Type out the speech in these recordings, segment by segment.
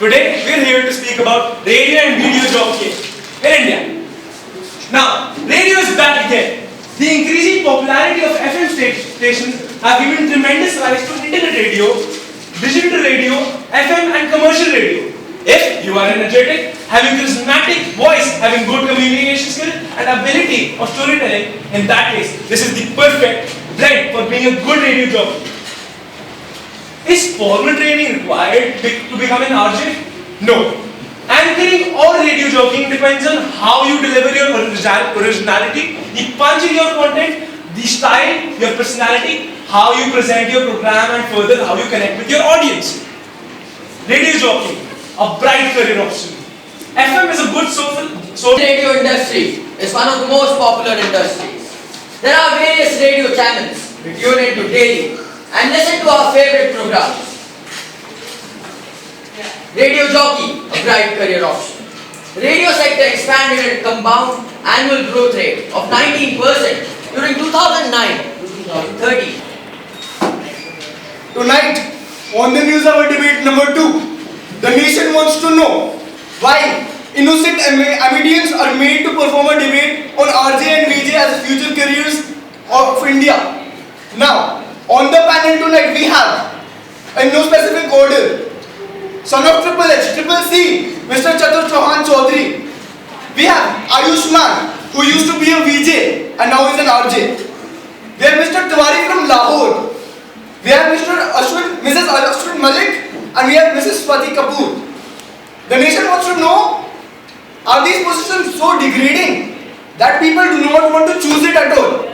Today we're here to speak about radio and video jockeying in India. Now, radio is back again. The increasing popularity of FM stations have given tremendous rise to internet radio, digital radio, FM and commercial radio. If you are energetic, having charismatic voice, having good communication skill and ability of storytelling, in that case, this is the perfect blend for being a good radio jockey. Is formal training required to become an RJ? No. Anchoring or radio jockeying depends on how you deliver your originality, the punch in your content, the style, your personality, how you present your program and further how you connect with your audience. Radio jockeying, a bright career option. FM is a good social radio industry is one of the most popular industries. There are various radio channels we tune into daily and listen to our favorite programs. Radio jockey, a bright career option. The radio sector expanded at a compound annual growth rate of 19% during 2009 to 2013. Tonight, on the news our debate number 2. The nation wants to know why innocent Amidians are made to perform a debate on RJ and VJ as future careers of India. Now, on the panel tonight we have, in no specific order, son of Triple H, Triple C, Mr. Chatur Chauhan Chaudhary. We have Ayushman, who used to be a VJ and now is an RJ. We have Mr. Tiwari from Lahore. We have Mrs. Ashwin Malik, and we have Mrs. Swati Kapoor. The nation wants to know, are these positions so degrading that people do not want to choose it at all?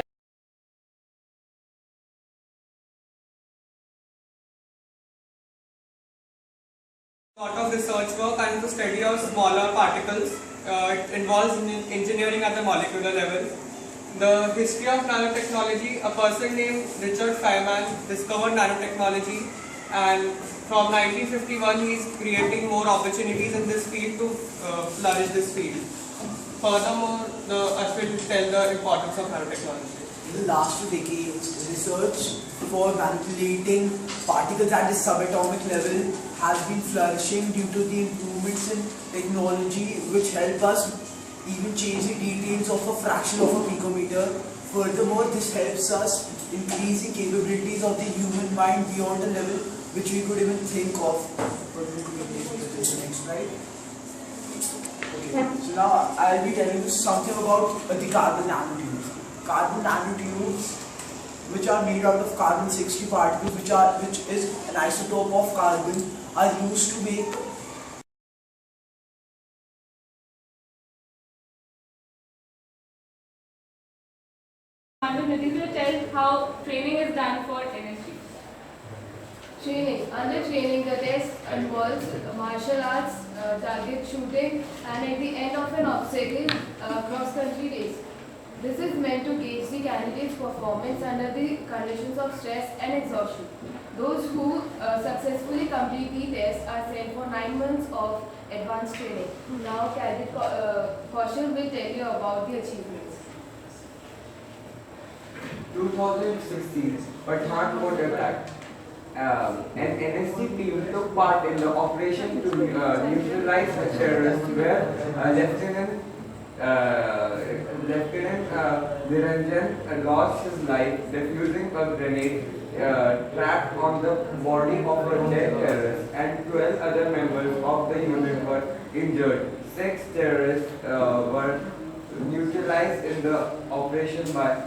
Lot of research work and the study of smaller particles. It involves engineering at the molecular level. The history of nanotechnology, a person named Richard Feynman discovered nanotechnology, and from 1951 he is creating more opportunities in this field to flourish this field. Furthermore, I will tell the importance of nanotechnology. In the last 2 decades, research for manipulating particles at the subatomic level has been flourishing due to the improvements in technology which help us even change the details of a fraction of a picometer. Furthermore, this helps us increase the capabilities of the human mind beyond the level which we could even think of. Next slide. Okay, so now I'll be telling you something about the carbon nanotubes. Carbon nanotubes, which are made out of carbon-60 particles, which is an isotope of carbon, are used to make Nitin tell how training is done for NSG. Under training, the test involves martial arts, target shooting, and at the end of an obstacle, cross-country race. This is meant to gauge the candidate's performance under the conditions of stress and exhaustion. Those who successfully complete the test are sent for 9 months of advanced training. Now, Cadet Kaushal will tell you about the achievements. 2016 Pathankot attack. An NSC team took part in the operation to neutralize the terrorists, where Lieutenant Niranjan lost his life defusing a grenade trapped on the body of a dead terrorist, and 12 other members of the unit were injured. 6 terrorists were neutralized in the operation by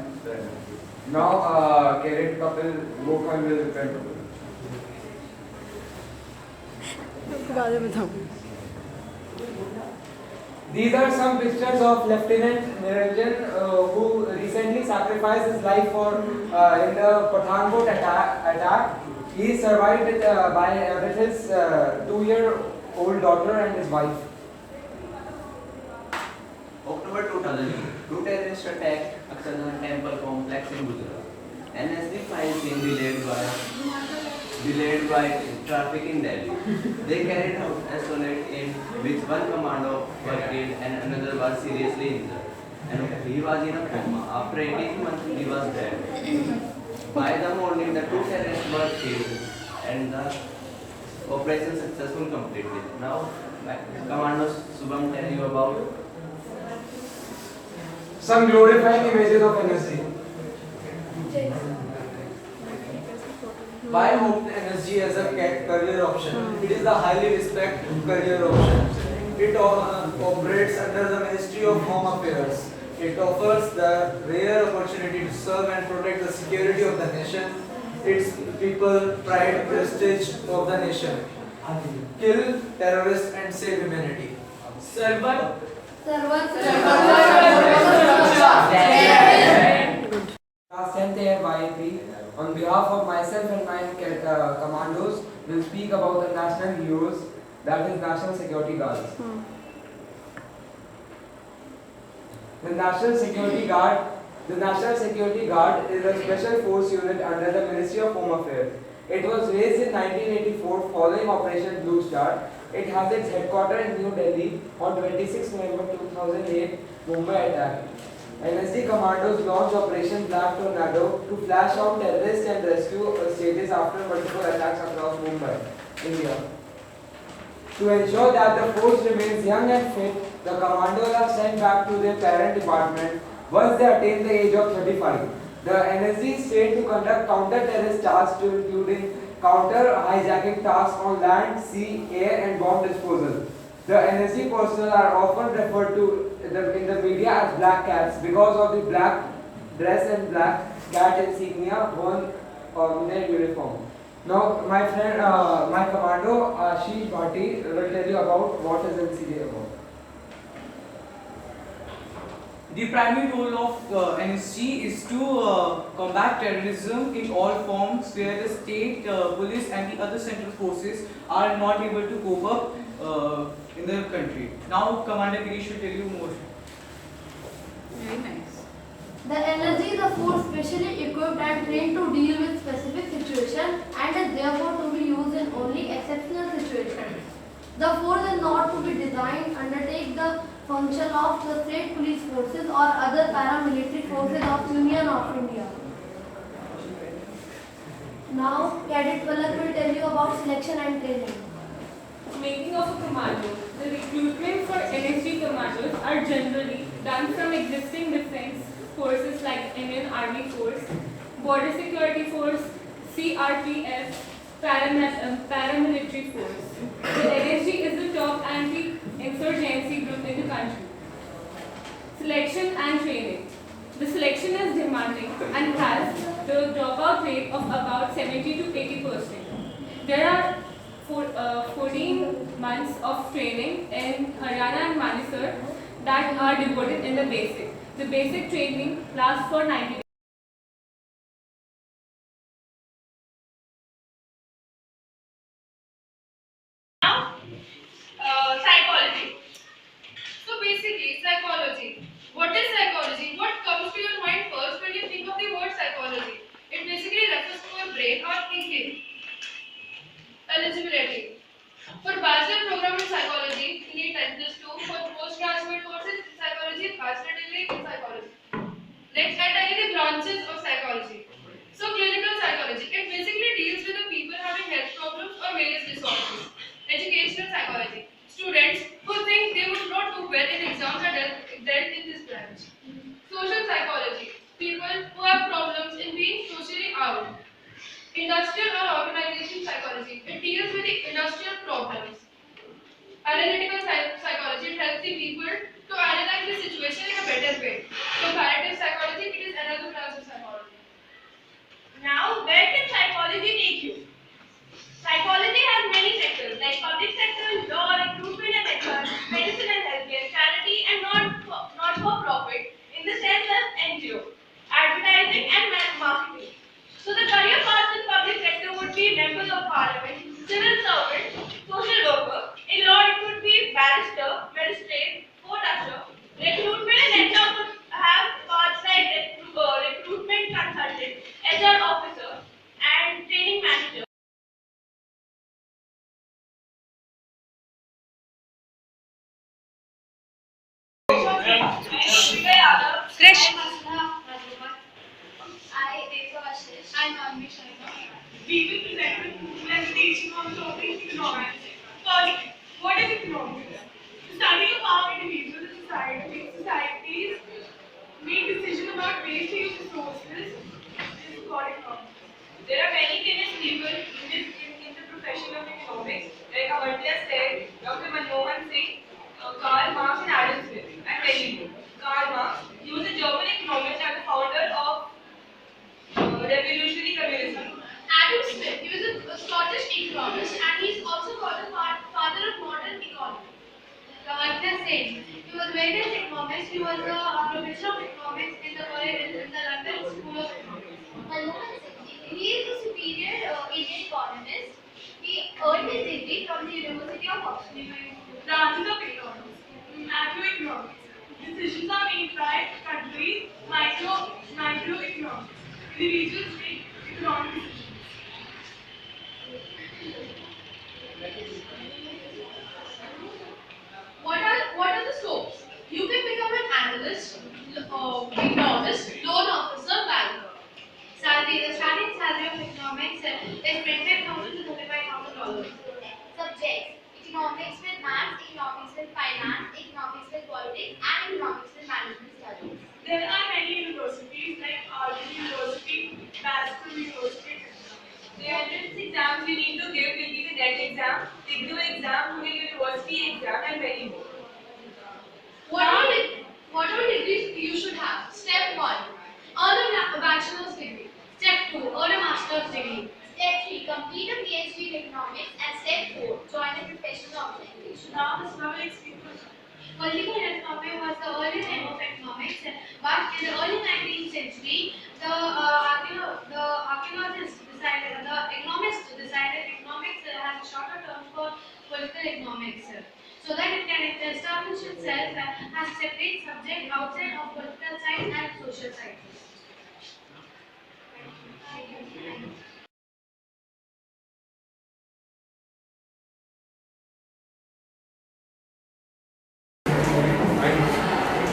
now Cadet Kapil Gokhan will continue. These are some pictures of Lieutenant Niranjan who recently sacrificed his life in the Pathankot attack. He survived with his 2-year-old daughter and his wife. October 2008, 2 terrorists attacked Akshardham Temple complex in Gujarat. NSD files being delayed by traffic in Delhi. They carried out a solid in which one commando was killed and another was seriously injured. And he was in a coma. After 18 months, he was dead. By the morning, the 2 terrorists were killed and the operation successful completely. Now, Commando Subham tell you about some glorifying images of NSG. Why opt NSG as a career option? It is the highly respected career option. It operates under the Ministry of Home Affairs. It offers the rare opportunity to serve and protect the security of the nation, its people, pride, prestige of the nation, kill terrorists and save humanity. Servant. Class 10th year YAP, on behalf of myself and my commandos, will speak about the national heroes, that is National Security Guards. The National Security Guard is a special force unit under the Ministry of Home Affairs. It was raised in 1984 following Operation Blue Star. It has its headquarters in New Delhi on 26 November 2008 Mumbai attack. NSD commandos launched Operation Black Tornado to flash out terrorist and rescue stages after multiple attacks across Mumbai, India. To ensure that the force remains young and fit, the commandos are sent back to their parent department once they attain the age of 35. The NSD is trained to conduct counter-terrorist tasks, including counter-hijacking tasks on land, sea, air and bomb disposal. The NSD personnel are often referred to in the media as black cats because of the black dress and black cat insignia worn on their uniform. Now, my friend, my commando Ashish Bhatti will tell you about what is NCG about. The primary role of NSG is to combat terrorism in all forms where the state, police and the other central forces are not able to cope up in the country. Now Commander Girish will tell you more. Very nice. The NSG is a force specially equipped and trained to deal with specific situations and is therefore to be used in only exceptional situations. The force is not to be designed undertake the function of the state police forces or other paramilitary forces of Union of India. Now, Cadet Palak will tell you about selection and training. Making of a commando. The recruitment for NSG commandos are generally done from existing defense forces like Indian Army Force, Border Security Force, CRPF, paramilitary force. The NSG is the top anti-insurgency group in the country. Selection and training. The selection is demanding and has the dropout rate of about 70 to 80%. There are 14 months of training in Haryana and Manesar that are devoted in the basic. The basic training lasts for 90 days. Psychology. So basically, psychology. What is psychology? What comes to your mind first when you think of the word psychology? It basically refers to your brain or thinking. Eligibility. For bachelor program in psychology, you need 10+2. For postgraduate courses in psychology, bachelor degree in psychology. Next, I tell you the branches of psychology. So clinical psychology. It basically deals with the people having health problems or various disorders. Educational psychology. Students who think they would not do well in exams are dealt in this branch. Social psychology. People who have problems in being socially out. Industrial or organization psychology. It deals with the industrial problems. Analytical psychology. It helps the people to analyze the situation in a better way. Comparative psychology. It is another branch of psychology. Now, where can psychology take you? Psychology has many sectors like public sector, law, recruitment and HR, medicine and healthcare, charity and not-for-profit in the sense of NGO, advertising and marketing. So the career paths in public sector would be members of parliament, civil servant, social worker. In law it would be barrister, magistrate, court usher. Recruitment and HR would have paths like recruitment consultant, HR officer and training manager. I, Rekha Ashish. I'm Anvi Sharma. We will present a presentation on the topic economics. First, what is economics? The study of how individuals and societies make decisions about ways to use resources is called economics. There are many famous people in the profession of economics, like Amartya Sen, Dr. Manmohan Singh, Karl Marx, and Adam Smith, and many more. Karl Marx, he was a German economist and the founder of revolutionary communism. Adam Smith, he was a Scottish economist and he's also called the father of modern economy. Amartya Sen, he was a famous economist. He was a professor of economics in the London School of Economics. Manmohan Singh, he is a superior Indian economist. He earned his degree from the University of Oxford. Branches of economics. Macroeconomics. Decisions are made by countries. Microeconomics. Individuals make economic decisions. What are the scopes? You can become an analyst, economist, loan officer, banker. The starting salary of economics is $25,000 to $35,000. Subjects: economics with maths, economics with finance, economics with politics, and economics with management studies. There are many universities like Harvard University, Basel University. The entrance exams you need to give will be the NET exam, the IGNOU exam, the university exam, and many more. What all degrees you should have? Step 1. Earn a bachelor's degree. Step 2. Earn a master's degree. Step 3. Complete a PhD in economics. And step 4. Join a professional organization. Now, this will explain. Political economy was the early name of economics, but in the early 19th century, the economists decided economics has a shorter term for political economics, so that it can establish itself as a separate subject outside of political science and social sciences.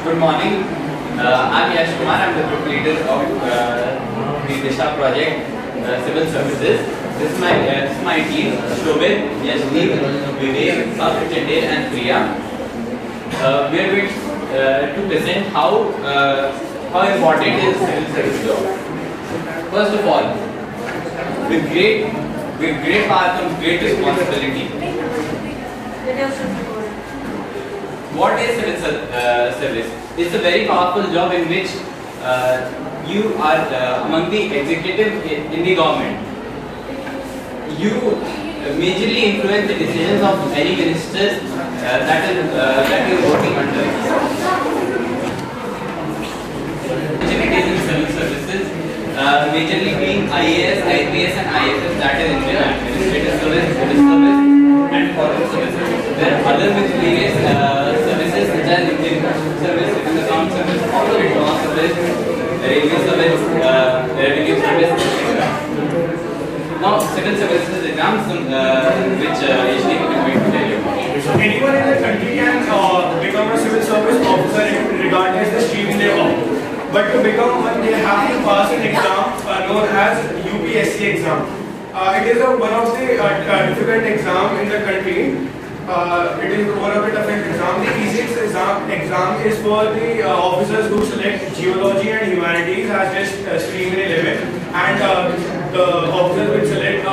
Good morning. I'm Yash Kumar. I'm the group leader of the Disha project, Civil Services. This is my team: Shobit, Yashdeep, Vivek, Sathik Chandel, and Priya. We are going to present how important is civil service job. First of all, with great power comes great responsibility. What is civil service? It's a very powerful job in which you are among the executive in the government. You majorly influence the decisions of any ministers that is working under. Opportunities in civil services, majorly being IAS, IPS, and IFS, that is Indian Administrative Service, Police Service, and Foreign Services. There are other miscellaneous services such as Immigration Service, Civil Account Service, Corporate Law Service, Railway Service, Revenue Service, etc. Now, civil services exams, which Yashdeep is going to tell you about. So anyone in the country can become a civil service officer regardless the stream they opt. But to become one, they have to pass an exam known as UPSC exam. It is one of the difficult exam in the country. It is one of the toughest exam. The easiest exam is for the officers who select geology and humanities as just stream in 11, and the officers which select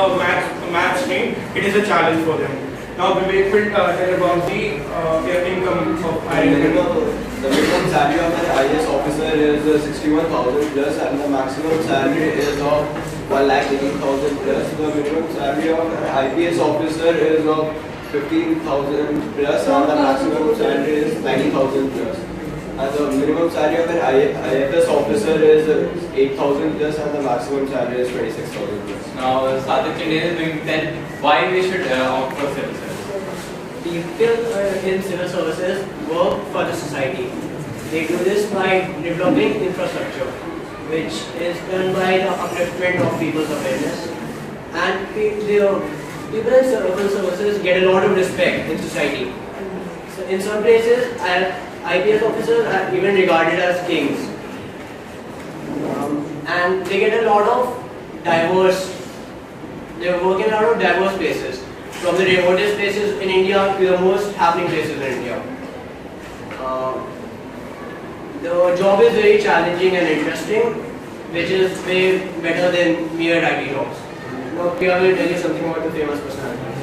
math stream. It is a challenge for them. Now Vivek will tell about the income of IAS. The minimum salary of an IAS officer is 61,000 plus, and the maximum salary is of 1,80,000 plus. The minimum salary of an IPS officer is of 15,000 plus, and the maximum salary is 90,000 plus. And the minimum salary of an IFS officer is 8,000 plus, and the maximum salary is 26,000 plus. Now, Sathik Chandel is going to tell why we should opt for civil service. People in civil services work for the society. They do this by developing infrastructure, which is done by the upliftment of people's awareness. And people in civil services get a lot of respect in society. So in some places, IPS officers are even regarded as kings. and they get a lot of diverse. They work in a lot of diverse places, from the remotest places in India to the most happening places in India. The job is very challenging and interesting, which is way better than mere IT jobs. Now, Priya will tell you something about the famous personalities.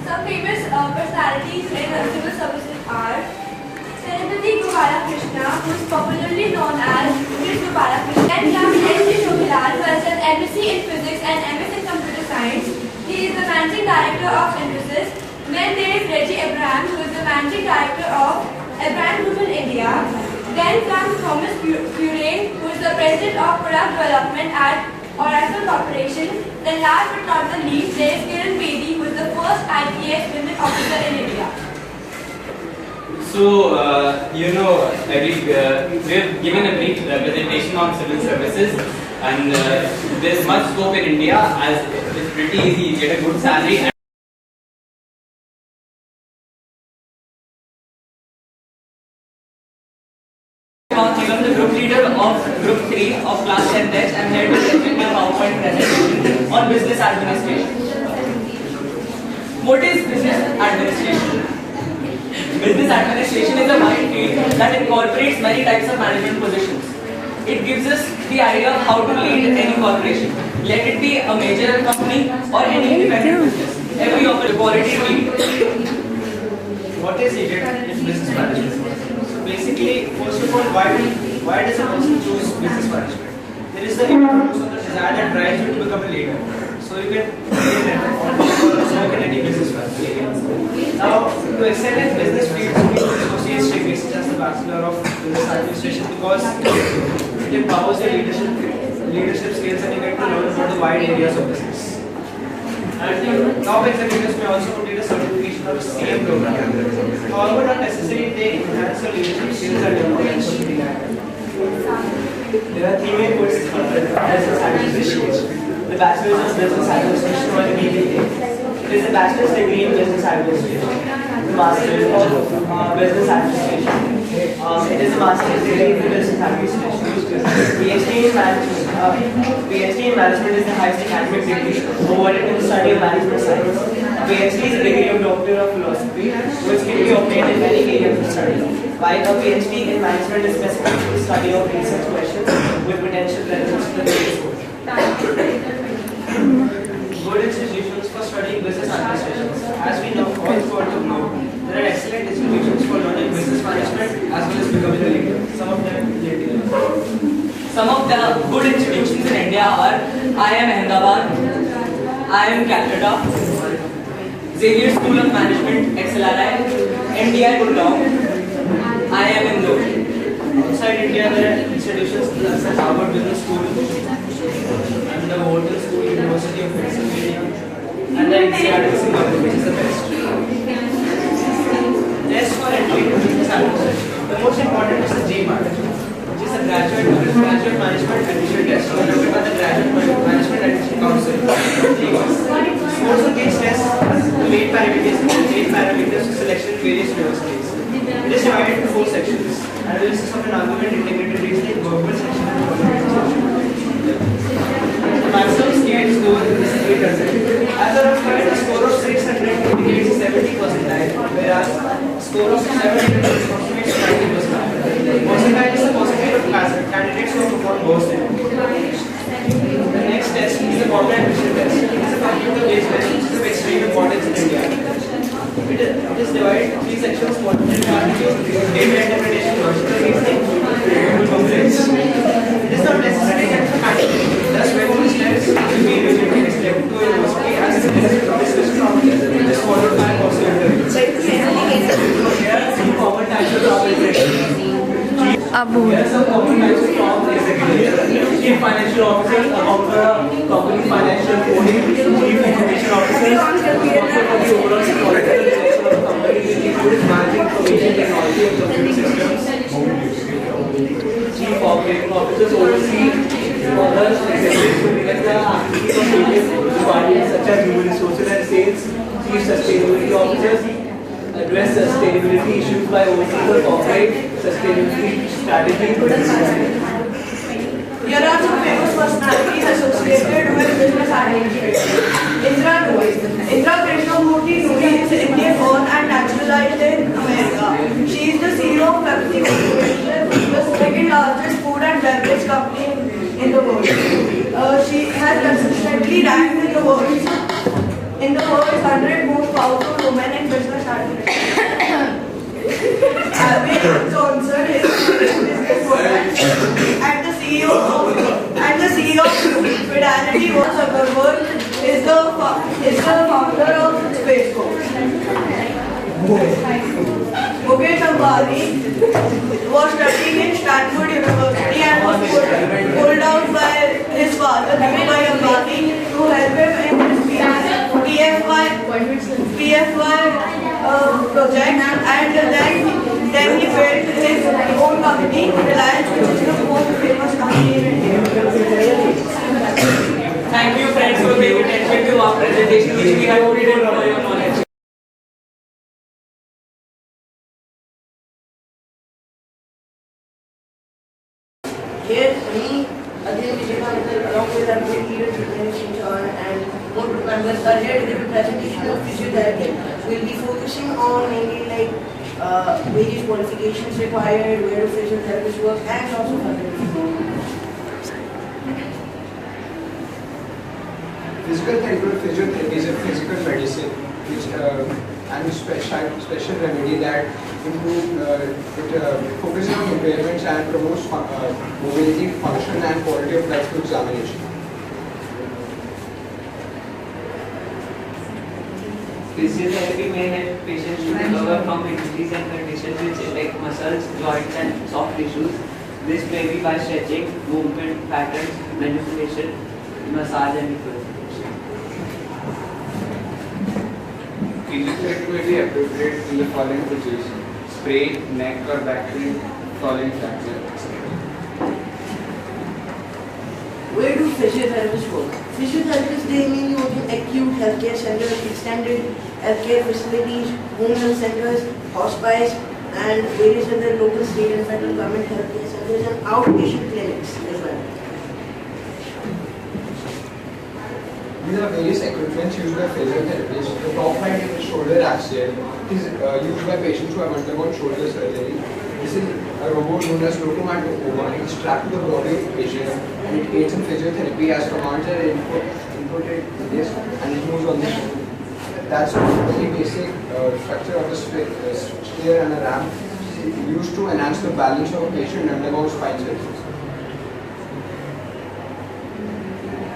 Some famous personalities in civil services are Celebrity Gopala Krishna, who is popularly known as Miss Gopala Krishna, and S.J. Shokilal, who has done MSc in Physics and MS in Computer Science. He is the Managing Director of Infosys. Then there is Reggie Abraham, who is the Managing Director of Abraham Group in India. Then comes Thomas Purane, who is the President of Product Development at Oracle Corporation. Then last but not the least, there is Kiran Bedi, who is the first IPS women officer in India. So, we have given a brief presentation on civil services, and there's much scope in India as it's pretty easy, you get a good salary. I'm the group leader of Group 3 of Class 10 Test. I'm here to present my PowerPoint presentation on business administration. What is business administration? Business administration is a wide field that incorporates many types of management positions. It gives us the idea of how to lead any corporation, let it be a major company or any independent business. Every quality lead. What is needed in business management? So basically, first of all, why does a person choose business management? There is the desire that drives you to become a leader. So you can work in any business management. Now, to excel in business fields, people associate strictly such as the Bachelor of Business Administration because it empowers your leadership skills and you get to learn about the wide areas of business. And top executives may also complete a certification of a CM program. However, not necessarily they enhance your leadership skills and development. There are three main courses for business administration. The Bachelor's of Business Administration or the BBA. There is a bachelor's degree in business administration. The Master's of Business Administration. It is a master's degree in business administration. PhD in management is the highest academic degree awarded in the study of management science. PhD is a degree of Doctor of Philosophy, which can be obtained in many areas of study. While a PhD in management is specific to the study of research questions with potential relevance to the field. Good institutions for studying business administration. As we know, all throughout the globe, there are excellent institutions for learning business management as well as becoming a leader. Some of them later. Some of the good institutions in India are IIM Ahmedabad, IIM Calcutta, Xavier School of Management, XLRI, MDI Gurgaon, IIM Indore. Outside India, there are institutions such as Harvard Business School, and the Wharton School, University of Pennsylvania, and the INSEAD in Singapore, which is the best. Test for entry to business administration. The most important is the GMAT, which is the Graduate Management Admission Test, conducted by the Graduate Management Admission Council. Scores of these tests to 8 parameters to selection in various universities. It is divided into 4 sections: analysis of an argument, integrated reasoning, verbal section, and qualitative section. The maximum scale score is 800. As a rough guide, a score of 600 indicates 70 percentile, whereas a score of 700 approximates 90 percentile. Percentile is the percentage of candidates who perform most in it. The next test is the comprehension test. It is a computer-based test which is of extreme importance in India. It is divided into 3 sections: quantitative aptitude, data interpretation, logical reasoning, and complex. It is not necessary that the candidate does well on this test to be eligible to select to a university as it is system. It is followed by a course interview. Here are some common types of job interviews. Here are some common types of job executives: Chief Financial Officer, about the company's financial coding, Chief Information Officer, responsible for the overall security of the company, which includes managing information technology and computer systems. Chief Operating Officers oversee others executives who direct the activities of various departments such as human resources and sales. Chief Sustainability Officers address sustainability issues by overseeing the corporate sustainability strategy. Here are some famous personalities associated with business arrangements. Indra Nooyi. Indra Krishnamurthy Nooyi is Indian-born and naturalized in America. She is the CEO of Pepsi Corporation, the second largest food and beverage company in the world. She has consistently ranked in the world's 100 most powerful women in business administration. Abby Johnson is businesswoman and the CEO of Fidelity Mark Zuckerberg is the founder of Space Force. Mukesh Ambani was studying in Stanford University and was pulled out by his father, Dhirubhai Ambani, to help him in his PFY project, and then he built his own company, Reliance, which is the most famous company in India. Thank you friends for paying attention to our presentation which we have put in for your knowledge. Here, me, Adil Vijay, along with our leaders, and more group members are here to give a presentation of physiotherapy. We'll be focusing on mainly various qualifications required, where do physiotherapists work, and lots of other things. Physical therapy or physiotherapy is a physical medicine which and a special remedy that focuses on impairments and promotes mobility, function and quality of life through examination. Physiotherapy may help patients to recover from injuries and conditions which affect muscles, joints and soft tissues. This may be by stretching, movement patterns, manipulation, massage and equalization. Physiotherapy may be appropriate in the following positions: sprain, neck or back pain, falling fracture. Where do physiotherapists work? Physiotherapists, they mainly work in acute healthcare centers, extended healthcare facilities, home health centers, hospice, and various other local, state and federal government healthcare centers and outpatient clinics as well. These are various equipments used by physiotherapists. The top right is the shoulder axial. It is used by patients who have undergone shoulder surgery. This is a robot known as Locomato Oma. It is strapped to the body of the patient and it aids in physiotherapy as commands are inputted in this and it moves on the shoulder. That's a very basic structure of the stair and a ramp used to enhance the balance of a patient undergoing spine surgery.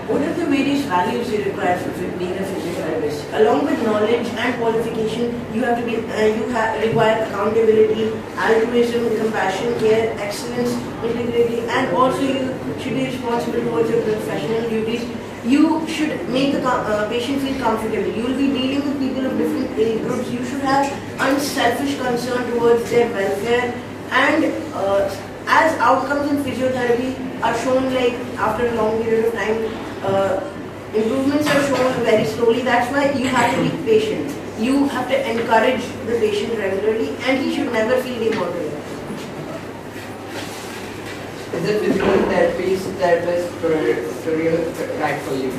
What are the various values you require for being a physiotherapist? Along with knowledge and qualification, you have to be require accountability, altruism, compassion, care, excellence, integrity, and also you should be responsible towards your professional duties. You should make the patient feel comfortable. You will be dealing with people of different age groups. You should have unselfish concern towards their welfare, and as outcomes in physiotherapy are shown like after a long period of time, improvements are shown very slowly. That's why you have to be patient. You have to encourage the patient regularly and he should never feel demotivated. Is a physical therapist career right for you?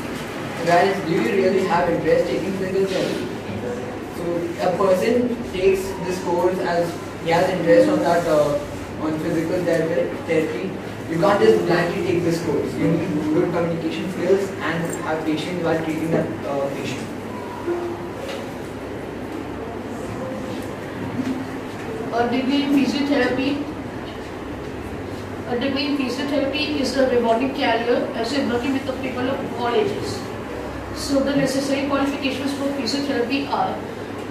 Guys, do you really have interest taking physical therapy? So a person takes this course as he has interest on that on physical therapy. You can't just blindly take this course. You need good communication skills and have patience while treating that patient. A degree in physiotherapy. A degree in physiotherapy is a rewarding career as you're working with the people of all ages. So the necessary qualifications for physiotherapy are: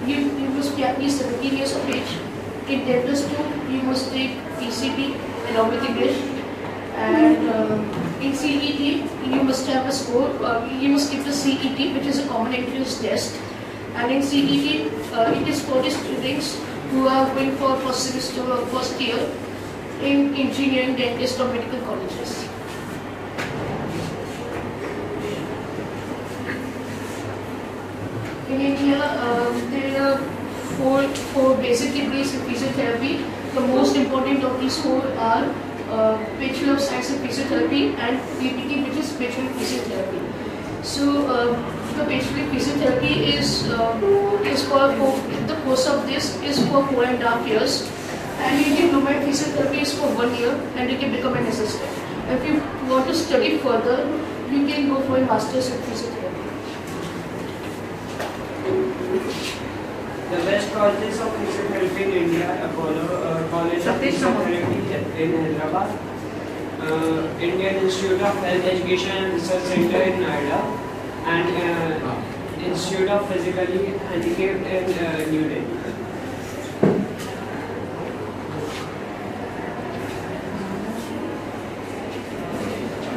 you must be at least 17 years of age. In dentist too, you must take PCT along with English. And in CET, you must have a score. You must take the CET, which is a common entrance test. And in CET, it is for the students who are going for first semester or first year in engineering, dentist, or medical colleges. In India, there are four basic degrees in physiotherapy. The most important of these four are Bachelor of Science in Physiotherapy and BPT, which is Bachelor of Physiotherapy. So the Bachelor of Physiotherapy is for the course of this is for 4.5 years, and your diploma in physiotherapy is for 1 year, and you can become an assistant. If you want to study further, you can go for a master's in physiotherapy. The best colleges of physiotherapy in India are Apollo College of Physiotherapy in Hyderabad, Indian Institute of Health Education and Research Center in Noida, and Institute of Physically Handicapped in New Delhi.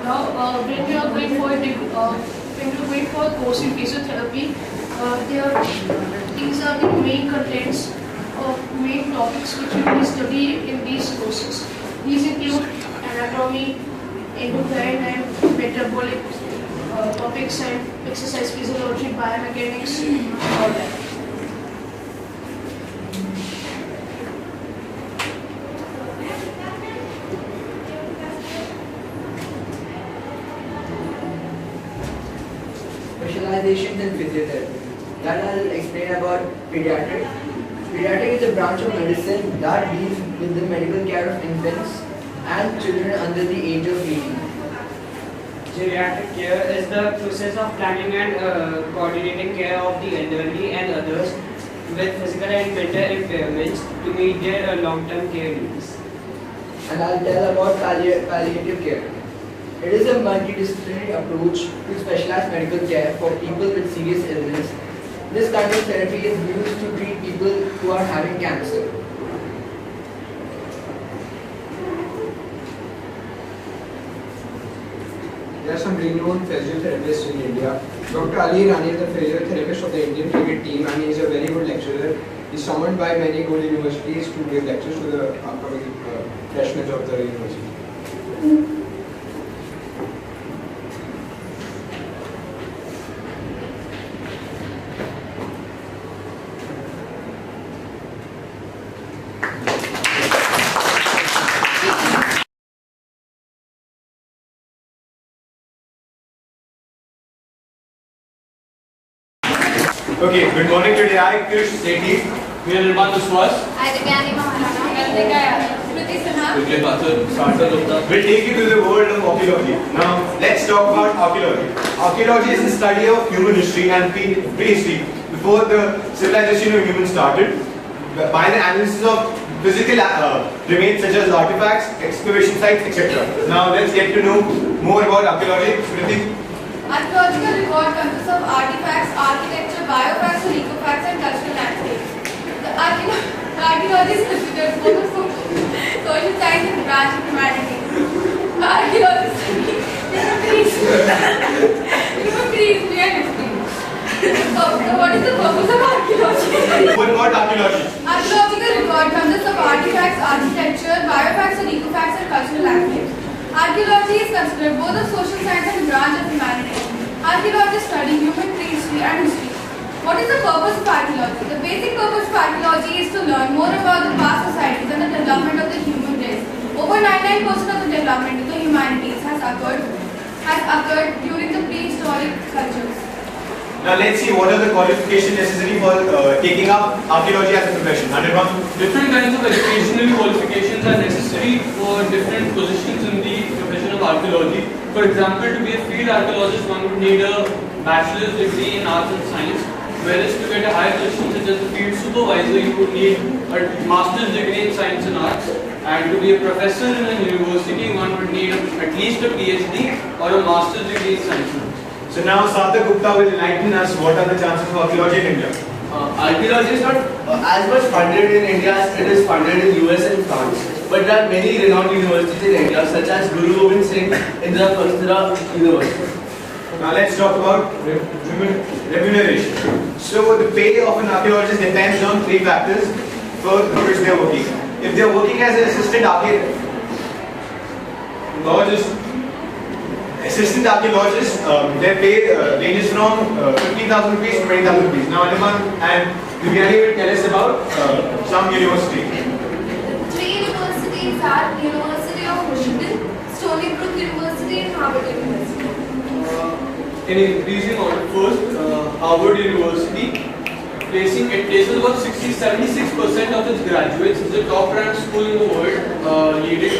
Now, when we are going for a course in physiotherapy, these are the main contents of main topics which we will study in these courses. These include anatomy, endocrine and metabolic topics, and exercise physiology, biomechanics, all that. Specializations in physiotherapy. That I'll explain about pediatric. Pediatric is a branch of medicine that deals with the medical care of infants and children under the age of 18. Geriatric care is the process of planning and coordinating care of the elderly and others with physical and mental impairments to meet their long-term care needs. And I'll tell about palliative care. It is a multidisciplinary approach to specialized medical care for people with serious illness. This kind of therapy is used to treat people who are having cancer. There are some renowned physiotherapists in India. Dr. Ali Rani is the physiotherapist of the Indian cricket team, and he is a very good lecturer. He is summoned by many good universities to give lectures to the upcoming freshmen of the university. Okay, good morning today. I, Krish Sethi. We are Nirmal Biswas. I, Divyani Maharana. Kartika Yadav. Kriti Sinha. We'll take you to the world of archaeology. Now, let's talk about archaeology. Archaeology is the study of human history and prehistory before the civilization of humans started by the analysis of physical remains such as artifacts, excavation sites, etc. Now, let's get to know more about archaeology. Kriti. Archaeological record consists of artifacts, architecture, biofacts, and ecofacts, and cultural landscapes. The archaeology is considered both a social science and branch of humanities. Archaeology studies human history and history. What is the purpose of archaeology? What about archaeology? Archaeological record consists of artifacts, architecture, biofacts, and ecofacts, and cultural landscapes. Archaeology is considered both a social science and branch of humanities. Archaeologists study human prehistory and history. What is the purpose of archaeology? The basic purpose of archaeology is to learn more about the past societies and the development of the human race. Over 99% of the development of the humanities has occurred during the prehistoric cultures. Now let's see what are the qualifications necessary for taking up archaeology as a profession. Different kinds of educational qualifications are necessary for different positions in the profession of archaeology. For example, to be a field archaeologist, one would need a bachelor's degree in arts and science, whereas to get a higher position such as a field supervisor, you would need a master's degree in science and arts. And to be a professor in a university, one would need at least a PhD or a master's degree in science and arts. So now Sarthak Gupta will enlighten us what are the chances of archaeology in India. Archaeology is not as much funded in India as it is funded in US and France. But there are many renowned universities in India such as Guru Gobind Singh Indira Prasthara University. Now let's talk about remuneration. So the pay of an archaeologist depends on three factors for which they are working. If they are working as an assistant archaeologist assistant archaeologists, their pay ranges from 15,000 rupees to 20,000 rupees. Now, Animan and Viviani will tell us about some university. Three universities are University of Michigan, Stony Brook University, and Harvard University. In increasing order, first, Harvard University, places about 76% of its graduates. It's the top ranked school in the world, leading